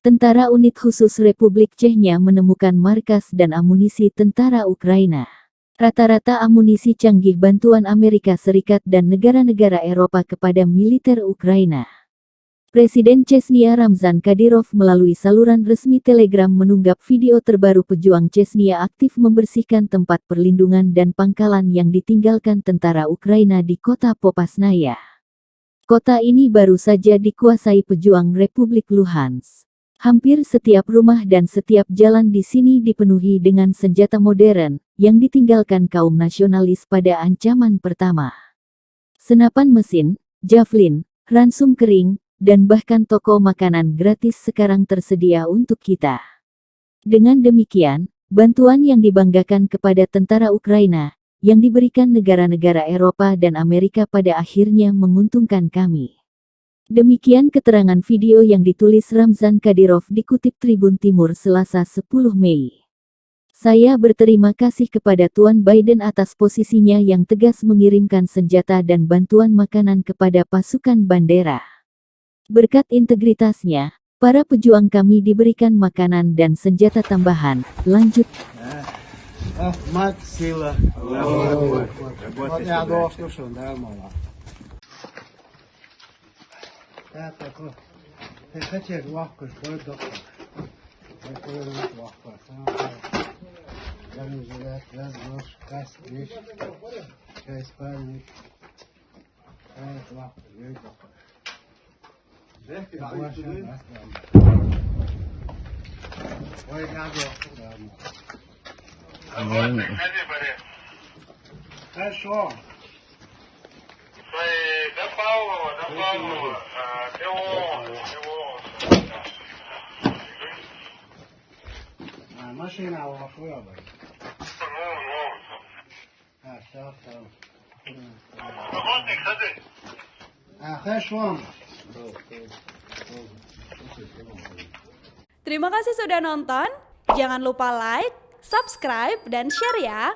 Tentara Unit Khusus Republik Chechnya menemukan markas dan amunisi tentara Ukraina. Rata-rata amunisi canggih bantuan Amerika Serikat dan negara-negara Eropa kepada militer Ukraina. Presiden Chechnya Ramzan Kadyrov melalui saluran resmi Telegram menunggak video terbaru pejuang Chechnya aktif membersihkan tempat perlindungan dan pangkalan yang ditinggalkan tentara Ukraina di kota Popasnaya. Kota ini baru saja dikuasai pejuang Republik Luhansk. Hampir setiap rumah dan setiap jalan di sini dipenuhi dengan senjata modern yang ditinggalkan kaum nasionalis pada ancaman pertama. Senapan mesin, javelin, ransum kering, dan bahkan toko makanan gratis sekarang tersedia untuk kita. Dengan demikian, bantuan yang dibanggakan kepada tentara Ukraina, yang diberikan negara-negara Eropa dan Amerika pada akhirnya menguntungkan kami. Demikian keterangan video yang ditulis Ramzan Kadyrov dikutip Tribun Timur Selasa 10 Mei. Saya berterima kasih kepada Tuan Biden atas posisinya yang tegas mengirimkan senjata dan bantuan makanan kepada pasukan bandera. Berkat integritasnya, para pejuang kami diberikan makanan dan senjata tambahan. Lanjut. Мать сила. Вот я должен слушать, да, мама. Я такой. Ты хотел лавку, что доктор. Я говорю, лавку. Я не знаю, раз, нож, каст, вещь. Чай, спальник. Чай, лавку, вещь, доктор. Ой, я доктор, да, Хорошо. Машина ушла бы. Все. Хорошо. Terima kasih sudah nonton. Jangan lupa like, subscribe, dan share ya.